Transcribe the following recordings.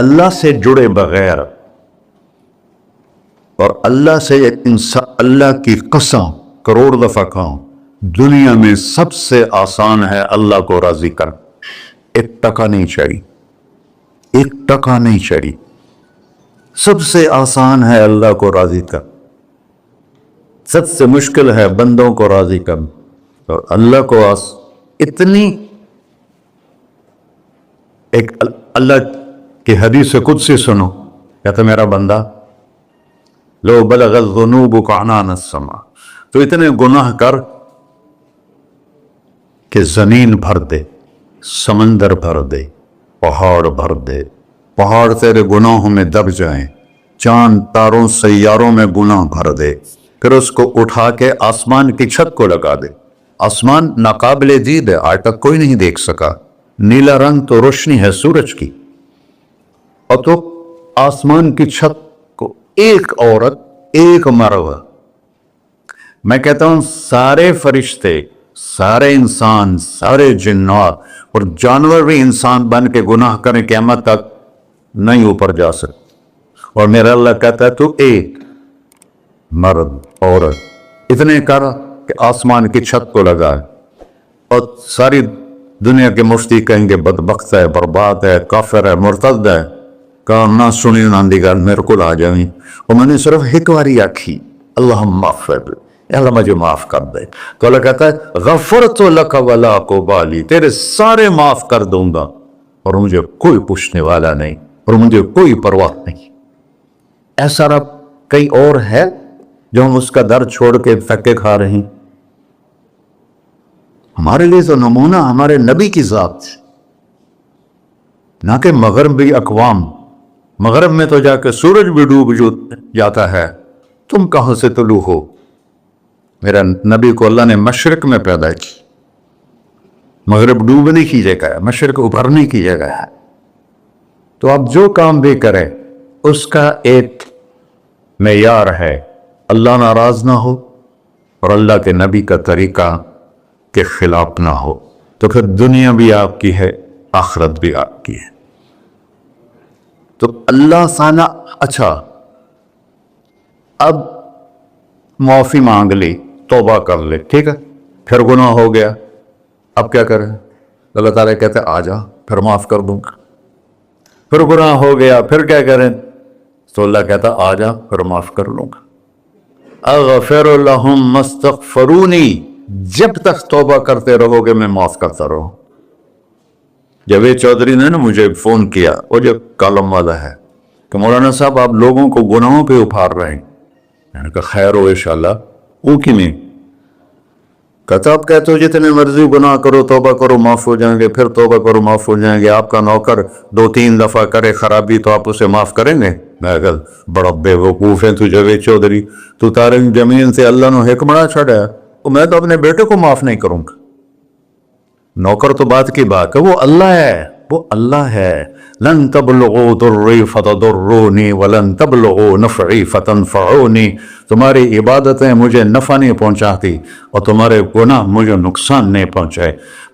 اللہ سے جڑے بغیر اور اللہ سے انسان اللہ کی قسم کروڑ دفعہ کھاؤں، دنیا میں سب سے آسان ہے اللہ کو راضی کر. ایک ٹکا نہیں چاہیے، ایک ٹکا نہیں چاہیے. سب سے آسان ہے اللہ کو راضی کر، سب سے مشکل ہے بندوں کو راضی کر. اور اللہ کو اتنی ایک اللہ کی حدیث قدسی سنو، کہتا میرا بندہ لو بلغ الذنوب عنان السماء، تو اتنے گناہ کر کہ زمین بھر دے، سمندر بھر دے، پہاڑ بھر دے، پہاڑ تیرے گناہوں میں دب جائیں، چاند تاروں سیاروں میں گناہ بھر دے، پھر اس کو اٹھا کے آسمان کی چھت کو لگا دے. آسمان ناقابل دید ہے، آج تک کوئی نہیں دیکھ سکا. نیلا رنگ تو روشنی ہے سورج کی، اور تو آسمان کی چھت کو ایک عورت، ایک مرد، میں کہتا ہوں سارے فرشتے، سارے انسان، سارے جنات اور جانور بھی انسان بن کے گناہ کریں قیامت تک نہیں اوپر جا سکتے. اور میرا اللہ کہتا ہے تو ایک مرد عورت اتنے کر کہ آسمان کی چھت کو لگا. اور ساری دنیا کے مفتی کہیں گے بدبخت ہے، برباد ہے، کافر ہے، مرتد ہے. کہا نہ سنی نہ دی گل میرے کو آ جائیں. اور میں نے صرف ایک باری آکھی اللہم اغفر، اللہ مجھے معاف کر دے. تو اللہ کہتا ہے غفرت لک ولا ابالی، تیرے سارے معاف کر دوں گا اور مجھے کوئی پوچھنے والا نہیں اور مجھے کوئی پرواہ نہیں. ایسا رب کئی اور ہے جو ہم اس کا در چھوڑ کے دھکے کھا رہے ہیں. ہمارے لیے تو نمونہ ہمارے نبی کی ذات، نہ کہ مغربی اقوام. مغرب میں تو جا کے سورج بھی ڈوب جاتا ہے، تم کہاں سے طلوع ہو؟ میرا نبی کو اللہ نے مشرق میں پیدا کی. مغرب ڈوبنے کی جگہ ہے، مشرق ابھرنے کی جگہ ہے. تو آپ جو کام بھی کریں اس کا ایک معیار ہے، اللہ ناراض نہ ہو اور اللہ کے نبی کا طریقہ کے خلاف نہ ہو. تو پھر دنیا بھی آپ کی ہے، آخرت بھی آپ کی ہے. تو اللہ سانا. اچھا اب معافی مانگ لی، توبہ کر لے، ٹھیک ہے، پھر گناہ ہو گیا، اب کیا کریں؟ اللہ تعالیٰ کہتے آ جا پھر معاف کر دوں گا. پھر گناہ ہو گیا، پھر کیا کریں؟ تو اللہ کہتا آ جا پھر معاف کر لوں گا. اغفر لہم مستغفرونی، جب تک توبہ کرتے رہو گے میں معاف کرتا رہوں. جاوید چودھری نے نا مجھے فون کیا، وہ جو کالم والا ہے، کہ مولانا صاحب آپ لوگوں کو گناہوں پہ اپھار رہے ہیں. میں نے کہا خیر ہو انشاءاللہ. وہ کی نہیں کہتا آپ کہتے ہو جتنے مرضی گناہ کرو توبہ کرو معاف ہو جائیں گے، پھر توبہ کرو معاف ہو جائیں گے. آپ کا نوکر 2-3 دفعہ کرے خرابی تو آپ اسے معاف کریں گے؟ میں کہا بڑا بے وقوف ہے تو جاوید چودھری، تو تارے زمین سے اللہ نے حکمراں چھڑا ہے، میں تو اپنے بیٹے کو معاف نہیں کروں گا. نوکر تو بات کی بات ہے، وہ اللہ ہے، وہ اللہ ہے. لن تبلغوا ضری فتضرونی ولن تبلغوا نفعی فتنفعونی. تمہاری عبادتیں مجھے نفع نہیں پہنچاتی اور تمہارے گناہ مجھے نقصان نہیں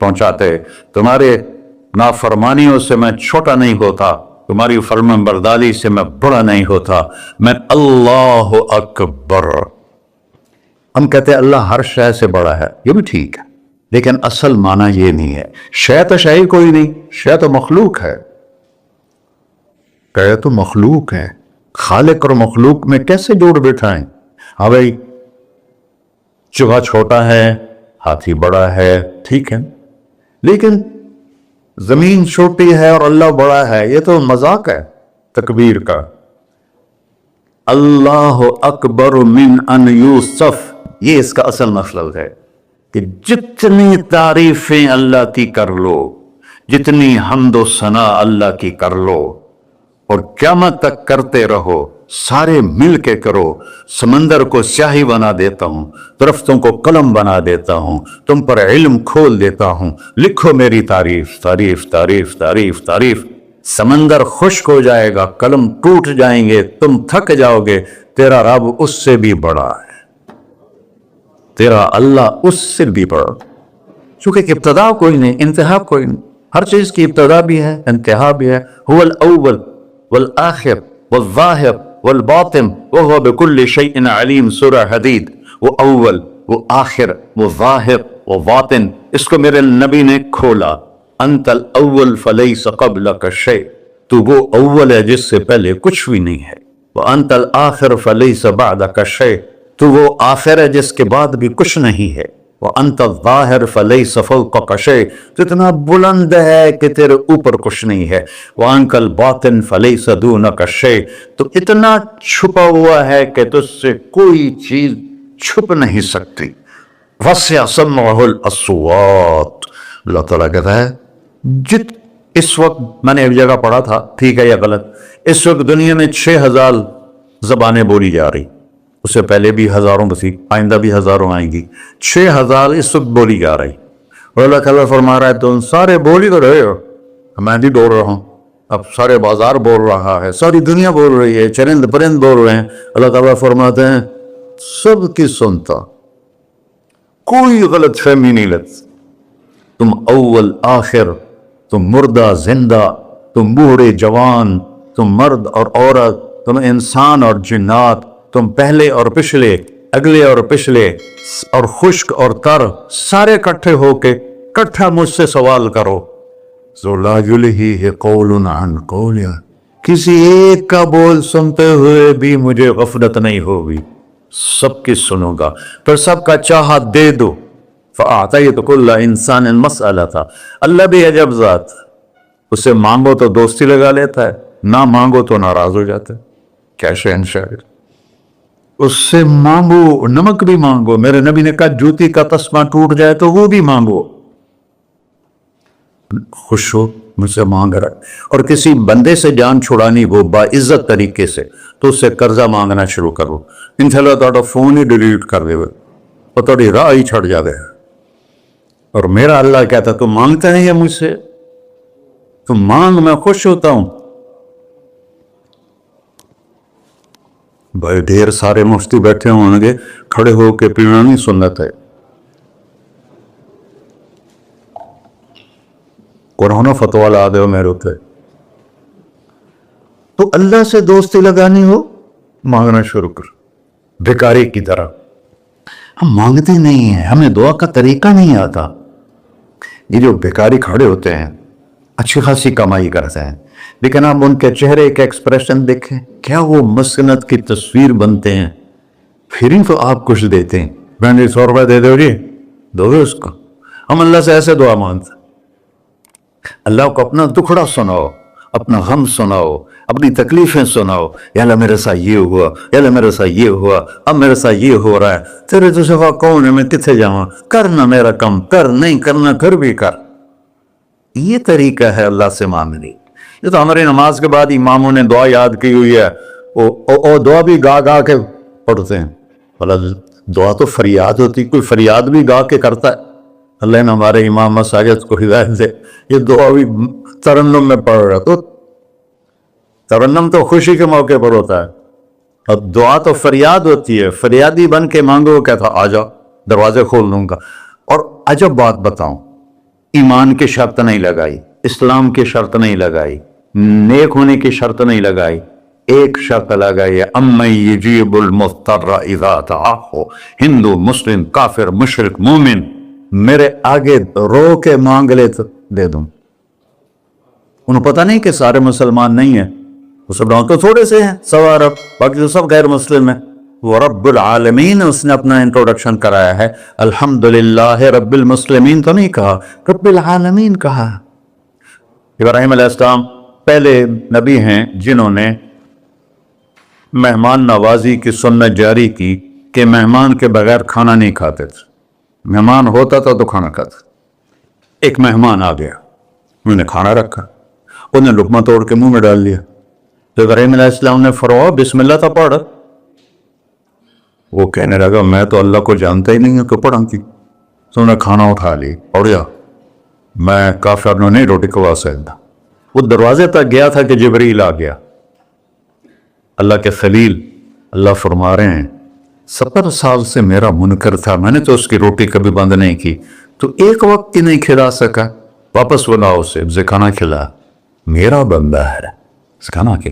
پہنچاتے. تمہارے نافرمانیوں سے میں چھوٹا نہیں ہوتا، تمہاری فرمان برداری سے میں بڑا نہیں ہوتا. میں اللہ اکبر. ہم کہتے ہیں اللہ ہر شے سے بڑا ہے، یہ بھی ٹھیک ہے، لیکن اصل معنی یہ نہیں ہے. شے تو شے کوئی نہیں، شے تو مخلوق ہے. کہ تو مخلوق ہے، خالق اور مخلوق میں کیسے جوڑ بیٹھائیں؟ ہاں بھائی چوہا چھوٹا ہے، ہاتھی بڑا ہے، ٹھیک ہے، لیکن زمین چھوٹی ہے اور اللہ بڑا ہے، یہ تو مذاق ہے تکبیر کا. اللہ اکبر من ان یوسف، یہ اس کا اصل مطلب ہے کہ جتنی تعریفیں اللہ کی کر لو، جتنی حمد و ثنا اللہ کی کر لو اور قیامت تک کرتے رہو، سارے مل کے کرو. سمندر کو سیاہی بنا دیتا ہوں، درختوں کو قلم بنا دیتا ہوں، تم پر علم کھول دیتا ہوں، لکھو میری تعریف تعریف تعریف تعریف تعریف. سمندر خشک ہو جائے گا، قلم ٹوٹ جائیں گے، تم تھک جاؤ گے، تیرا رب اس سے بھی بڑا ہے، تیرا اللہ اس سے بھی بڑا. چونکہ ابتدا کوئی نہیں، انتہا کوئی نہیں. ہر چیز کی ابتدا بھی ہے، انتہا بھی ہے. هو الاول والآخر والظاہر والباطن وهو بكل شيء علیم. سورہ حدید. وہ اول، وہ آخر، وہ ظاہر، وہ باطن، اس کو میرے نبی نے کھولا. انت الاول فلیس قبلک شیء، تو وہ اول ہے جس سے پہلے کچھ بھی نہیں ہے. وانت الآخر فلیس بعدک شیء، تو وہ آخر ہے جس کے بعد بھی کچھ نہیں ہے. وانت الظاہر فلیس فوقک شیء، تو اتنا بلند ہے کہ تیرے اوپر کچھ نہیں ہے. وانت الباطن فلیس دونک شیء، تو اتنا چھپا ہوا ہے کہ تجھ سے کوئی چیز چھپ نہیں سکتی. وسع سمعہ الاصوات، اللہ تعالیٰ کہتا ہے اس وقت میں نے ایک جگہ پڑھا تھا، ٹھیک ہے یا غلط، اس وقت دنیا میں 6000 زبانیں بولی جا رہی، اس سے پہلے بھی ہزاروں بسی، آئندہ بھی ہزاروں آئیں گی. 6000 اس وقت بولی جا رہی. اور اللہ تعالیٰ فرما رہا ہے تم سارے بولی تو رہے ہو، میں بھی بول رہا ہوں، اب سارے بازار بول رہا ہے، ساری دنیا بول رہی ہے، چرند پرند بول رہے ہیں. اللہ تعالیٰ فرماتے ہیں سب کی سنتا، کوئی غلط فہمی نہیں لگتی. تم اول آخر، تم مردہ زندہ، تم بوڑھے جوان، تم مرد اور عورت، تم انسان اور جنات، تم پہلے اور پچھلے، اگلے اور پچھلے، اور خشک اور تر، سارے کٹھے ہو کے کٹھا مجھ سے سوال کرو. ذو لا یلہیہ قول عن قول، کسی ایک کا بول سنتے ہوئے بھی مجھے غفلت نہیں ہوگی، سب کی سنوں گا، پھر سب کا چاہا دے دو. فَأَعْطَيْتُ كُلَّ إِنسَانٍ مَسْأَلَةً، اللہ بھی عجب ذات، اس سے مانگو تو دوستی لگا لیتا ہے، نہ مانگو تو ناراض ہو جاتا ہے. کیا شہنشاہ، اس سے مانگو، نمک بھی مانگو. میرے نبی نے کہا جوتی کا تسمہ ٹوٹ جائے تو وہ بھی مانگو. خوش ہو مجھ سے مانگ رہا ہے. اور کسی بندے سے جان چھڑانی ہو باعزت طریقے سے تو اس سے قرضہ مانگنا شروع کرو، انشاءاللہ تھوڑا فون ہی ڈیلیٹ کر دے اور تھوڑی راہ ہی چھڑ جاوے. اور میرا اللہ کہتا تم مانگتے ہیں یا مجھ سے؟ تم مانگ، میں خوش ہوتا ہوں. بھائی ڈھیر سارے مفتی بیٹھے ہوں گے، کھڑے ہو کے پینا نہیں سنت ہے. قرآن فتویٰ لا دے میرے ہوتے. تو اللہ سے دوستی لگانی ہو مانگنا شروع کر، بھکاری کی طرح. ہم مانگتے نہیں ہیں، ہمیں دعا کا طریقہ نہیں آتا. یہ جو بھکاری کھڑے ہوتے ہیں اچھی خاصی کمائی کرتے ہیں، لیکن آپ ان کے چہرے کے ایکسپریشن دیکھیں، کیا وہ مسکنت کی تصویر بنتے ہیں. پھر ہی تو آپ کچھ دیتے ہیں، میں نے 100 روپے دے دو جی، دو گے اس کو. ہم اللہ سے ایسے دعا مانگتے ہیں. اللہ کو اپنا دکھڑا سناؤ، اپنا غم سناؤ، اپنی تکلیفیں سناؤ. یا اللہ میرے ساتھ یہ ہوا، یا اللہ میرے ساتھ یہ ہوا، اب میرے ساتھ یہ ہو رہا ہے، تیرے تو سوا کون ہے، میں کتنے جاؤں، کرنا میرا کم، کر نہیں کرنا پھر بھی کر. یہ طریقہ ہے اللہ سے مانگنی. یہ تو ہماری نماز کے بعد اماموں نے دعا یاد کی ہوئی ہے، وہ دعا بھی گا گا کے پڑھتے ہیں. دعا تو فریاد ہوتی، کوئی فریاد بھی گا کے کرتا ہے. اللہ نے ہمارے امام مساجد کو ہدایت دے، یہ دعا بھی ترنم میں پڑھ رہا. تو ترنم تو خوشی کے موقع پر ہوتا ہے، اور دعا تو فریاد ہوتی ہے. فریادی بن کے مانگو، کہتا آ جاؤ دروازے کھول دوں گا. اور عجب بات بتاؤں، ایمان کی شرط نہیں لگائی، اسلام کی شرط نہیں لگائی، نیک ہونے کی شرط نہیں لگائی. ایک شرط لگائی ہے، امن یجیب المضطر اذا دعاہ. ہندو، مسلم، کافر، مشرک، مومن میرے آگے رو کے مانگ لے تو دے دوں. انہوں پتہ نہیں کہ سارے مسلمان نہیں ہیں، وہ سب تو تھوڑے سے ہیں، 100 ارب، باقی تو سب غیر مسلم ہیں. وہ رب العالمین اس نے اپنا انٹروڈکشن کرایا ہے. الحمدللہ رب المسلمین تو نہیں کہا، رب العالمین کہا. ابراہیم علیہ السلام پہلے نبی ہیں جنہوں نے مہمان نوازی کی سنت جاری کی کہ مہمان کے بغیر کھانا نہیں کھاتے تھے. مہمان ہوتا تھا تو کھانا کھاتا. ایک مہمان آ گیا، انہوں نے کھانا رکھا، انہوں نے لقمہ توڑ کے منہ میں ڈال لیا. تو ابراہیم علیہ السلام نے فرمایا بسم اللہ تو پڑھ. وہ کہنے لگا میں تو اللہ کو جانتا ہی نہیں ہوں کہ پڑھا کی. تو انہوں نے کھانا اٹھا لی اور میں کافر نہیں روٹی کھوا سکتا. وہ دروازے تک گیا تھا کہ جبریل آ گیا، اللہ کے خلیل. اللہ فرما رہے ہیں 70 سال سے میرا منکر تھا، میں نے تو اس کی روٹی کبھی بند نہیں کی، تو ایک وقت کی نہیں کھلا سکا، واپس بلاؤ اسے، اسے کھانا کھلا. میرا بندہ ہے، سکھانا کہ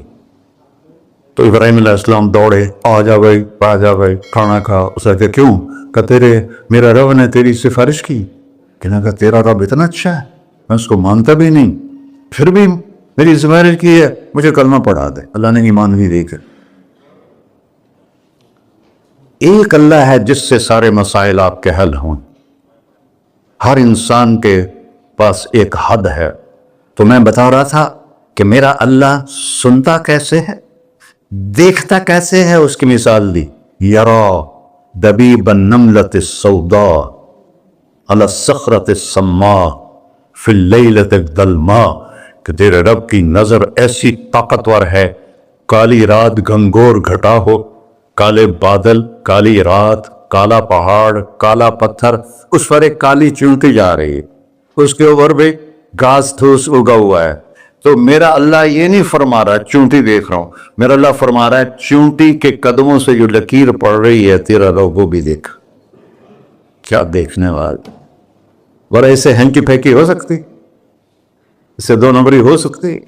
تو ابراہیم علیہ السلام دوڑے, آ جا بھائی کھانا کھا. اسے کہ کیوں؟ کہ میرا رب نے تیری سفارش کی. کہنا کہ تیرا رب اتنا اچھا ہے, میں اس کو مانتا بھی نہیں, پھر بھی میری سفارش کی ہے, مجھے کلمہ پڑھا دے. اللہ نے ایمان بھی دے کر. ایک اللہ ہے جس سے سارے مسائل آپ کے حل ہوں. ہر انسان کے پاس ایک حد ہے. تو میں بتا رہا تھا کہ میرا اللہ سنتا کیسے ہے, دیکھتا کیسے ہے, اس کی مثال دی. یرا دبیب النملۃ السوداء علی الصخرۃ السماء فی اللیلۃ الظلماء, کہ تیرے رب کی نظر ایسی طاقتور ہے, کالی رات گھنگور گھٹا ہو, کالے بادل, کالی رات, کالا پہاڑ, کالا پتھر, اس پر ایک کالی چونٹی جا رہی ہے, اس کے اوپر بھی گھاس پھوس اگا ہوا ہے. تو میرا اللہ یہ نہیں فرما رہا چونٹی دیکھ رہا ہوں, میرا اللہ فرما رہا ہے چونٹی کے قدموں سے جو لکیر پڑ رہی ہے تیرا رب وہ بھی دیکھ. کیا دیکھنے والا. ورنہ اسے ہینکی پھینکی ہو سکتی, اسے دو نمبری ہو سکتی.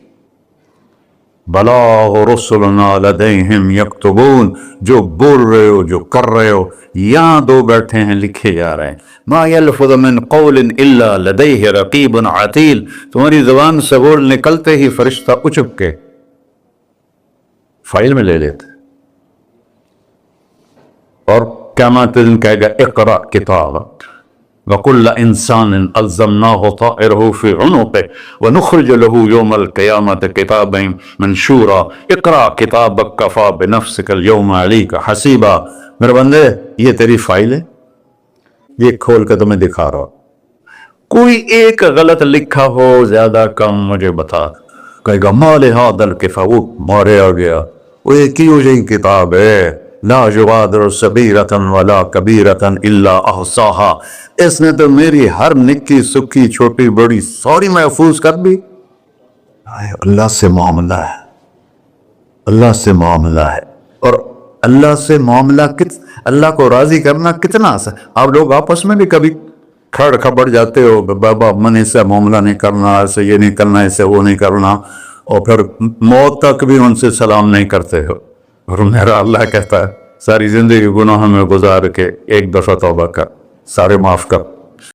بلاغ رسلنا لدیہم یکتبون, جو بول رہے ہو, جو کر رہے ہو, یہاں دو بیٹھے ہیں لکھے جا رہے ہیں. ما یلفظ من قول الا لدیہ رقیب عتید, تمہاری زبان سے بول نکلتے ہی فرشتہ اچک کے فائل میں لے لیتے. اور قیامت دن کہے گا اقرأ کتابک وَكُلَّ إِنسَانٍ أَلْزَمْنَاهُ طَائِرَهُ فِي عُنُقِهِ وَنُخْرِجُ لَهُ يَوْمَ الْقِيَامَةِ كِتَابًا مَنْشُورًا اقرأ کتابک کفیٰ بنفسک اليوم علیک حسیبا. میرے بندے یہ تیری فائل ہے, یہ کھول کے تمہیں دکھا رہا. کوئی ایک غلط لکھا ہو زیادہ کم مجھے بتا. کہے گا ما لہذا الکتاب, وہ مارے آ گیا, وہ ایک ہی ہو جائے کتاب ہے, لا یغادر صغیرۃ ولا کبیرۃ الا احصاها, اس نے تو میری ہر نکی سکی چھوٹی بڑی ساری محفوظ کر دی. اللہ سے معاملہ ہے, اللہ سے معاملہ ہے. اور اللہ سے معاملہ اللہ کو راضی کرنا کتنا آسان. آپ لوگ آپس میں بھی کبھی کھڑ کھبڑ جاتے ہو, بابا من ایسا معاملہ نہیں کرنا, ایسے یہ نہیں کرنا, ایسے وہ نہیں کرنا, اور پھر موت تک بھی ان سے سلام نہیں کرتے ہو. اور میرا اللہ کہتا ہے ساری زندگی گناہ میں گزار کے ایک دفعہ توبہ کر, سارے معاف کر.